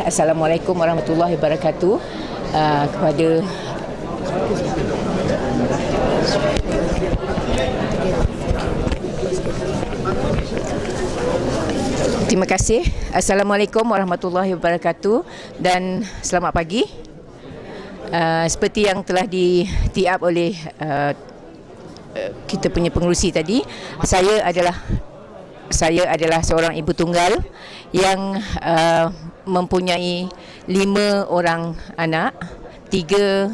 Assalamualaikum warahmatullahi wabarakatuh. Kepada terima kasih. Assalamualaikum warahmatullahi wabarakatuh dan selamat pagi. Seperti yang telah di-tee up oleh kita punya pengerusi tadi, saya adalah seorang ibu tunggal yang mempunyai 5 orang anak, 3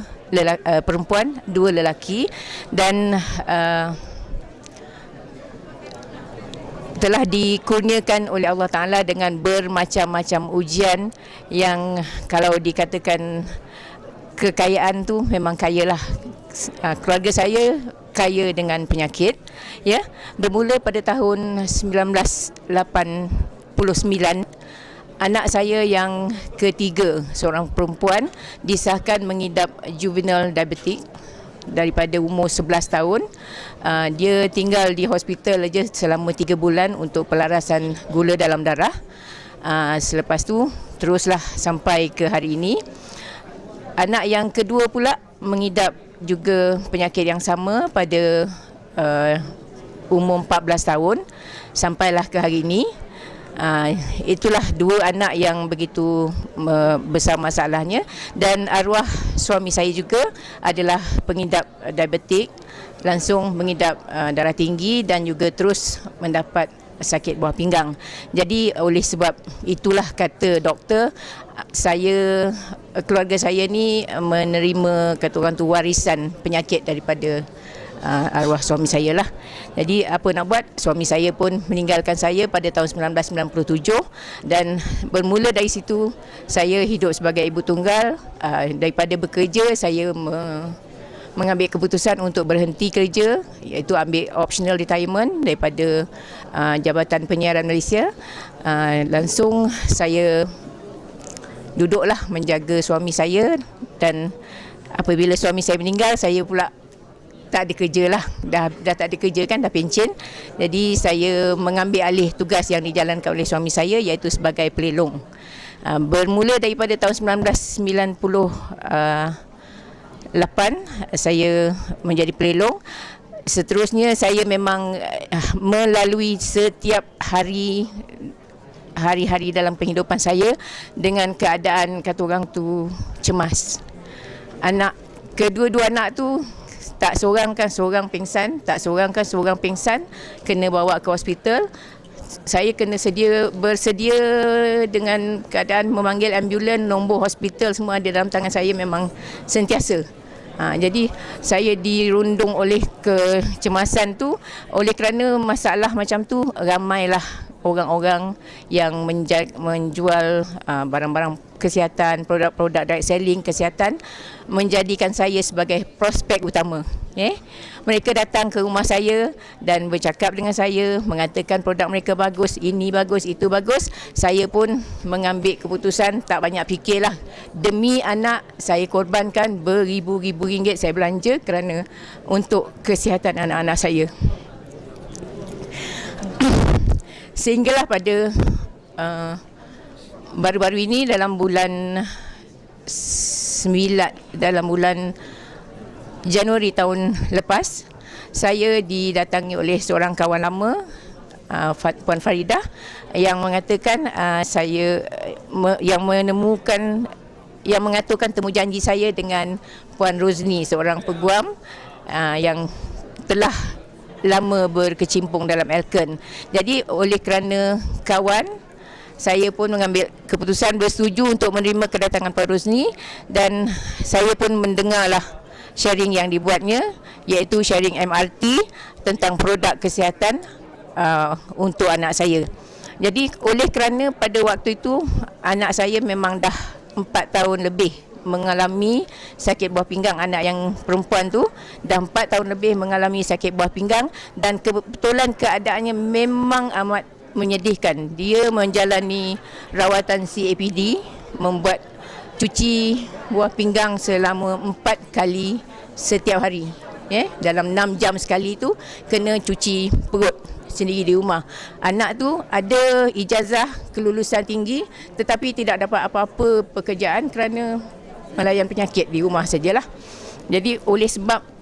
perempuan, 2 lelaki, dan telah dikurniakan oleh Allah Ta'ala dengan bermacam-macam ujian yang kalau dikatakan kekayaan tu memang kayalah. Keluarga saya kaya dengan penyakit, ya. Bermula pada tahun 1989, anak saya yang ketiga, seorang perempuan, disahkan mengidap juvenile diabetic daripada umur 11 tahun. Dia tinggal di hospital aja selama 3 bulan untuk pelarasan gula dalam darah. Selepas tu teruslah sampai ke hari ini. Anak yang kedua pula mengidap juga penyakit yang sama pada umur 14 tahun sampailah ke hari ini. Itulah 2 anak yang begitu besar masalahnya, dan arwah suami saya juga adalah pengidap diabetik, langsung mengidap darah tinggi dan juga terus mendapat sakit buah pinggang. Jadi oleh sebab itulah kata doktor, keluarga saya ni menerima kata orang tu warisan penyakit daripada arwah suami saya lah. Jadi apa nak buat, suami saya pun meninggalkan saya pada tahun 1997, dan bermula dari situ saya hidup sebagai ibu tunggal. Daripada bekerja, saya mengambil keputusan untuk berhenti kerja, iaitu ambil optional retirement daripada Jabatan Penyiaran Malaysia. Langsung saya duduklah menjaga suami saya, dan apabila suami saya meninggal, saya pula tak ada kerja lah, dah tak ada kerja kan, dah pencen. Jadi saya mengambil alih tugas yang dijalankan oleh suami saya, iaitu sebagai pelelong. Bermula daripada tahun 1998 saya menjadi pelelong. Seterusnya saya memang melalui setiap hari-hari dalam kehidupan saya dengan keadaan kata orang tu cemas. Kedua-dua anak tu tak seorang kan seorang pingsan, kena bawa ke hospital. Saya kena bersedia dengan keadaan memanggil ambulan, nombor hospital semua ada dalam tangan saya memang sentiasa. Jadi saya dirundung oleh kecemasan tu. Oleh kerana masalah macam tu, ramailah orang-orang yang menjual barang-barang kesihatan, produk-produk direct selling kesihatan, menjadikan saya sebagai prospek utama. Mereka datang ke rumah saya dan bercakap dengan saya, mengatakan produk mereka bagus, ini bagus, itu bagus. Saya pun mengambil keputusan, tak banyak fikirlah. Demi anak, saya korbankan beribu-ribu ringgit saya belanja kerana untuk kesihatan anak-anak saya. Sehinggalah pada baru-baru ini dalam bulan Januari tahun lepas, saya didatangi oleh seorang kawan lama, Puan Faridah, yang mengatakan yang mengaturkan temu janji saya dengan Puan Rozni, seorang peguam yang telah lama berkecimpung dalam Elken. Jadi oleh kerana kawan, saya pun mengambil keputusan bersetuju untuk menerima kedatangan Puan Rozni, dan saya pun mendengarlah sharing yang dibuatnya, iaitu sharing MRT tentang produk kesihatan untuk anak saya. Jadi oleh kerana pada waktu itu anak saya memang dah 4 tahun lebih mengalami sakit buah pinggang. Anak yang perempuan tu dah 4 tahun lebih mengalami sakit buah pinggang, dan kebetulan keadaannya memang amat menyedihkan. Dia menjalani rawatan CAPD, membuat cuci buah pinggang selama 4 kali setiap hari. Dalam 6 jam sekali tu kena cuci perut sendiri di rumah. Anak tu ada ijazah kelulusan tinggi tetapi tidak dapat apa-apa pekerjaan kerana melayan penyakit di rumah sajalah. Jadi oleh sebab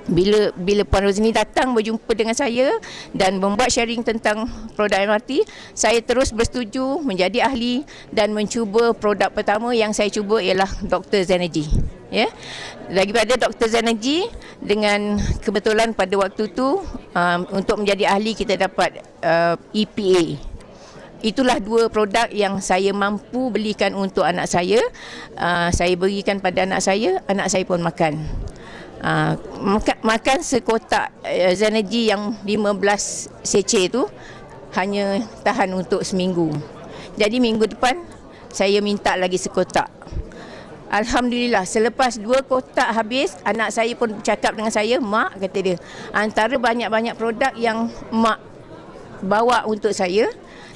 bila Puan Rozni datang berjumpa dengan saya dan membuat sharing tentang produk MRT, saya terus bersetuju menjadi ahli dan mencuba produk pertama yang saya cuba ialah Dr. Zenergy. Ya. Daripada Dr. Zenergy, dengan kebetulan pada waktu tu untuk menjadi ahli kita dapat EPA. Itulah dua produk yang saya mampu belikan untuk anak saya. Saya berikan pada anak saya pun makan. Makan sekotak Zenergy yang 15 seceh tu hanya tahan untuk seminggu. Jadi minggu depan saya minta lagi sekotak. Alhamdulillah, selepas 2 kotak habis, anak saya pun bercakap dengan saya, "Mak," kata dia, "antara banyak-banyak produk yang mak bawa untuk saya,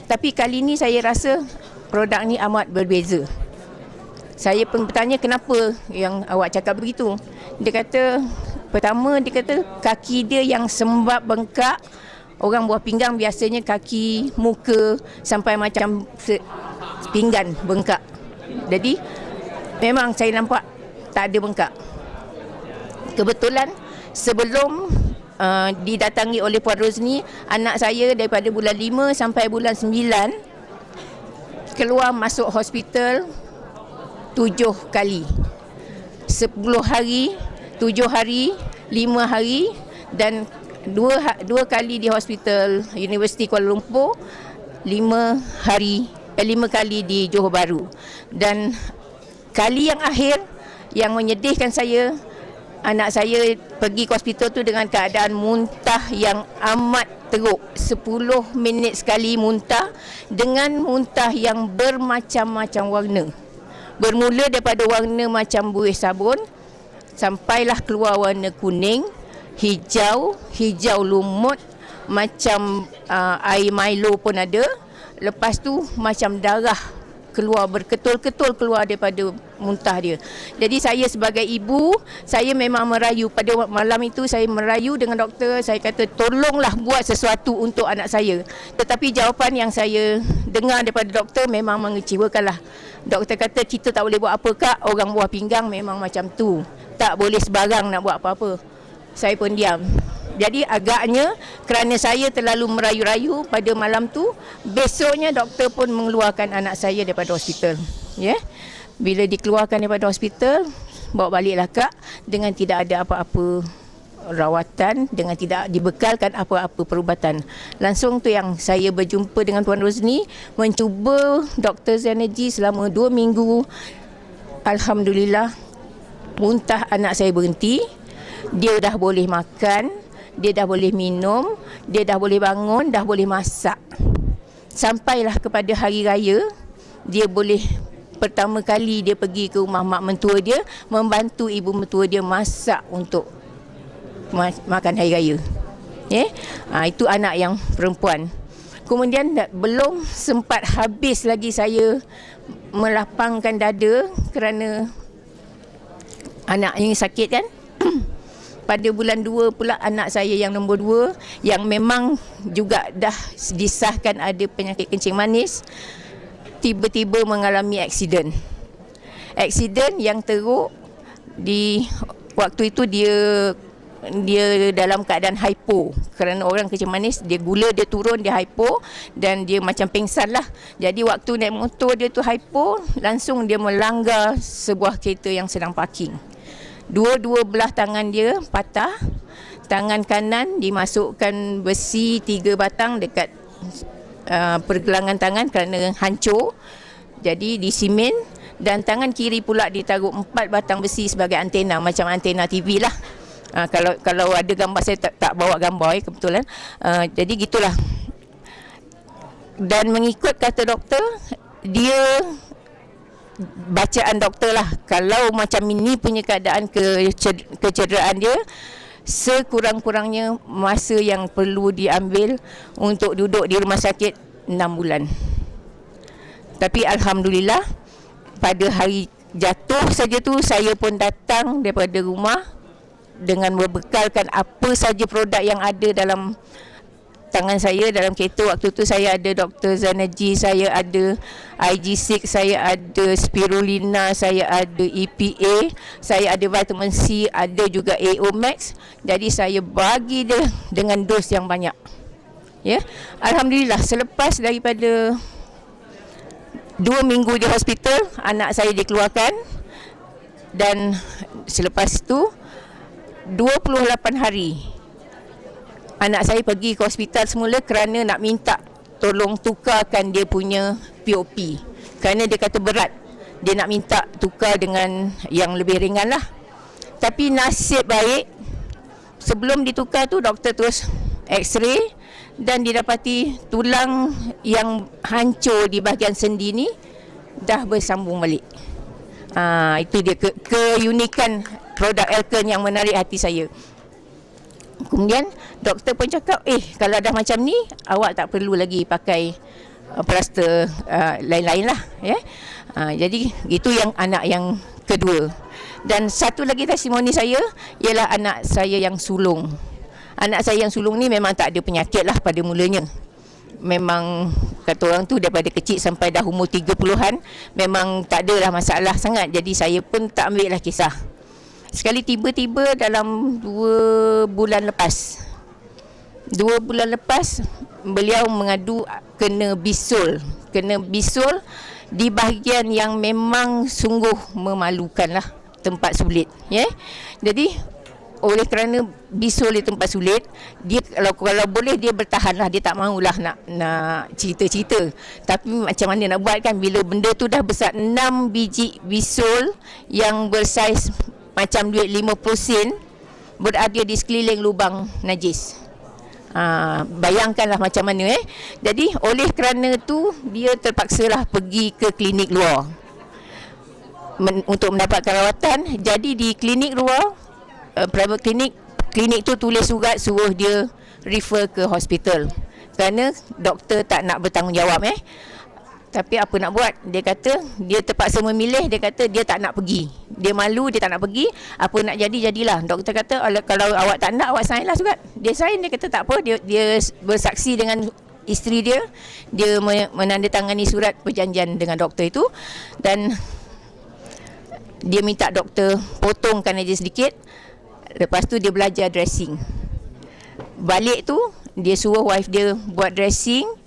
tapi kali ni saya rasa produk ni amat berbeza." Saya pun bertanya, "Kenapa yang awak cakap begitu?" Dia kata, pertama dia kata kaki dia yang sembab bengkak. Orang buah pinggang biasanya kaki, muka sampai macam pinggan bengkak. Jadi memang saya nampak tak ada bengkak. Kebetulan sebelum didatangi oleh Puan Rozni, anak saya daripada bulan 5 sampai bulan 9 keluar masuk hospital 7 kali. 10 hari, 7 hari, 5 hari dan 2 kali di hospital Universiti Kuala Lumpur, 5 kali di Johor Bahru. Dan kali yang akhir yang menyedihkan saya, anak saya pergi ke hospital tu dengan keadaan muntah yang amat teruk. 10 minit sekali muntah dengan muntah yang bermacam-macam warna. Bermula daripada warna macam buih sabun, sampailah keluar warna kuning, hijau lumut, macam air Milo pun ada. Lepas tu macam darah keluar, berketul-ketul keluar daripada muntah dia. Jadi saya sebagai ibu, saya memang merayu. Pada malam itu saya merayu dengan doktor. Saya kata, tolonglah buat sesuatu untuk anak saya. Tetapi jawapan yang saya dengar daripada doktor memang mengecewakanlah. Doktor kata, kita tak boleh buat apa, Kak. Orang buah pinggang memang macam tu. Tak boleh sebarang nak buat apa-apa. Saya pun diam. Jadi agaknya kerana saya terlalu merayu-rayu pada malam tu, besoknya doktor pun mengeluarkan anak saya daripada hospital. Ya. Bila dikeluarkan daripada hospital, bawa baliklah Kak dengan tidak ada apa-apa rawatan, dengan tidak dibekalkan apa-apa perubatan. Langsung tu yang saya berjumpa dengan Puan Rozni, mencuba Dr. Zenergy selama 2 minggu. Alhamdulillah, muntah anak saya berhenti. Dia dah boleh makan, dia dah boleh minum, dia dah boleh bangun, dah boleh masak. Sampailah kepada hari raya, dia boleh pertama kali dia pergi ke rumah mak mentua dia, membantu ibu mentua dia masak untuk makan hari raya. Itu anak yang perempuan. Kemudian belum sempat habis lagi saya melapangkan dada kerana anak ini sakit kan. Pada bulan 2 pula anak saya yang nombor 2 yang memang juga dah disahkan ada penyakit kencing manis, tiba-tiba mengalami aksiden. Aksiden yang teruk. Di waktu itu dia dalam keadaan hypo. Kerana orang kencing manis, dia gula dia turun, dia hypo dan dia macam pingsan lah. Jadi waktu naik motor dia tu hypo, langsung dia melanggar sebuah kereta yang sedang parking. Dua-dua belah tangan dia patah. Tangan kanan dimasukkan besi 3 batang dekat pergelangan tangan kerana hancur. Jadi disimen. Dan tangan kiri pula ditaruh 4 batang besi sebagai antena, macam antena TV lah. Kalau ada gambar, saya tak bawa gambar kebetulan. Jadi gitulah. Dan mengikut kata doktor, dia bacaan doktor lah, kalau macam ini punya keadaan kecederaan dia, sekurang-kurangnya masa yang perlu diambil untuk duduk di rumah sakit 6 bulan. Tapi Alhamdulillah, pada hari jatuh saja tu saya pun datang daripada rumah dengan membekalkan apa saja produk yang ada dalam tangan saya dalam kereta. Waktu tu saya ada Dr. Zanergy, saya ada IG6, saya ada Spirulina, saya ada EPA, saya ada vitamin C, ada juga AO Max. Jadi saya bagi dia dengan dos yang banyak. Ya, alhamdulillah selepas daripada 2 minggu di hospital, anak saya dikeluarkan, dan selepas itu 28 hari anak saya pergi ke hospital semula kerana nak minta tolong tukarkan dia punya POP. Kerana dia kata berat. Dia nak minta tukar dengan yang lebih ringan lah. Tapi nasib baik, sebelum ditukar tu doktor terus X-ray dan didapati tulang yang hancur di bahagian sendi ni dah bersambung balik. Itu dia keunikan produk Elken yang menarik hati saya. Kemudian doktor pun cakap, kalau dah macam ni, awak tak perlu lagi pakai plaster lain-lain lah. Ya? Jadi itu yang anak yang kedua. Dan satu lagi testimoni saya ialah anak saya yang sulung. Anak saya yang sulung ni memang tak ada penyakit lah pada mulanya. Memang kata orang tu daripada kecil sampai dah umur 30-an memang tak adalah masalah sangat. Jadi saya pun tak ambil lah kisah. Sekali tiba-tiba dalam 2 bulan lepas beliau mengadu kena bisul di bahagian yang memang sungguh memalukan lah, tempat sulit. Jadi oleh kerana bisul di tempat sulit, dia kalau boleh dia bertahan lah, dia tak mahulah nak cerita-cerita. Tapi macam mana nak buat kan, bila benda tu dah besar, 6 biji bisul yang bersaiz macam duit 50 sen berada di sekeliling lubang najis. Bayangkanlah macam mana. Jadi oleh kerana tu dia terpaksalah pergi ke klinik luar untuk mendapatkan rawatan. Jadi di klinik luar, private klinik tu tulis surat suruh dia refer ke hospital kerana doktor tak nak bertanggungjawab. Tapi apa nak buat, dia kata dia terpaksa memilih. Dia kata dia tak nak pergi, dia malu, dia tak nak pergi. Apa nak jadi, jadilah. Doktor kata kalau awak tak nak, awak sign lah surat. Dia sign, dia kata tak apa. Dia bersaksi dengan isteri dia. Dia menandatangani surat perjanjian dengan doktor itu. Dan dia minta doktor potongkan aja sedikit. Lepas tu dia belajar dressing. Balik tu dia suruh wife dia buat dressing.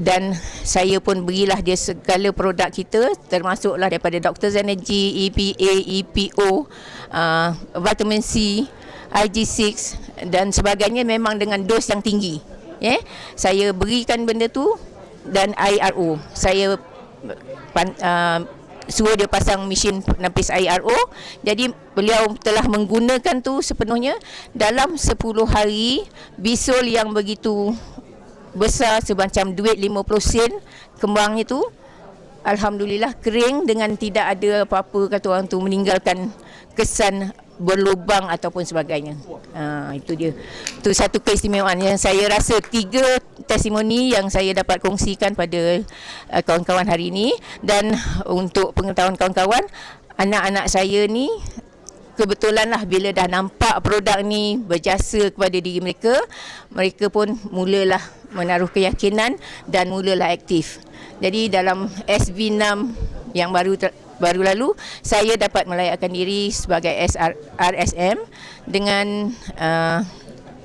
Dan saya pun berilah dia segala produk kita, termasuklah daripada Dr. Zanergy, EPA, EPO, vitamin C, IG6 dan sebagainya, memang dengan dos yang tinggi. Saya berikan benda tu. Dan IRO, saya suruh dia pasang mesin penapis IRO. Jadi beliau telah menggunakan tu sepenuhnya. Dalam 10 hari, bisul yang begitu besar semacam duit 50 sen kembangnya tu, alhamdulillah kering dengan tidak ada apa-apa kata orang tu meninggalkan kesan berlubang ataupun sebagainya. Itu dia. Itu satu keistimewaan yang saya rasa. 3 testimoni yang saya dapat kongsikan pada kawan-kawan hari ini. Dan untuk pengetahuan kawan-kawan, anak-anak saya ni kebetulanlah bila dah nampak produk ni berjasa kepada diri mereka, mereka pun mulalah menaruh keyakinan dan mulalah aktif. Jadi dalam SB6 yang baru lalu, saya dapat melayakkan diri sebagai RSM dengan 3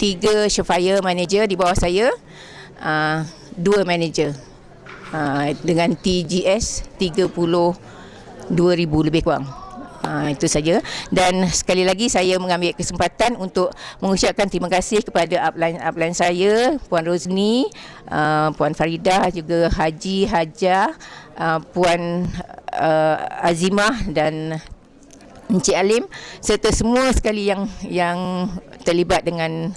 Shefire manager di bawah saya, 2 manager dengan TGS 32,000 lebih kurang. Itu saja. Dan sekali lagi saya mengambil kesempatan untuk mengucapkan terima kasih kepada upline saya, Puan Rozni, Puan Faridah, juga Haji, Hajah, Puan Azimah dan Encik Alim, serta semua sekali yang terlibat dengan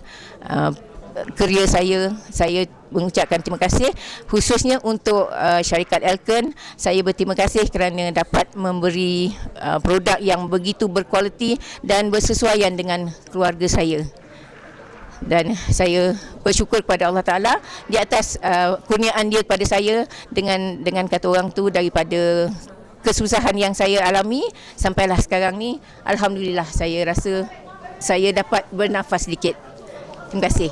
kerja saya. Saya mengucapkan terima kasih khususnya untuk syarikat Elken. Saya berterima kasih kerana dapat memberi produk yang begitu berkualiti dan bersesuaian dengan keluarga saya. Dan saya bersyukur kepada Allah Ta'ala di atas kurniaan dia kepada saya dengan kata orang tu, daripada kesusahan yang saya alami sampailah sekarang ni, alhamdulillah saya rasa saya dapat bernafas sedikit. Terima kasih.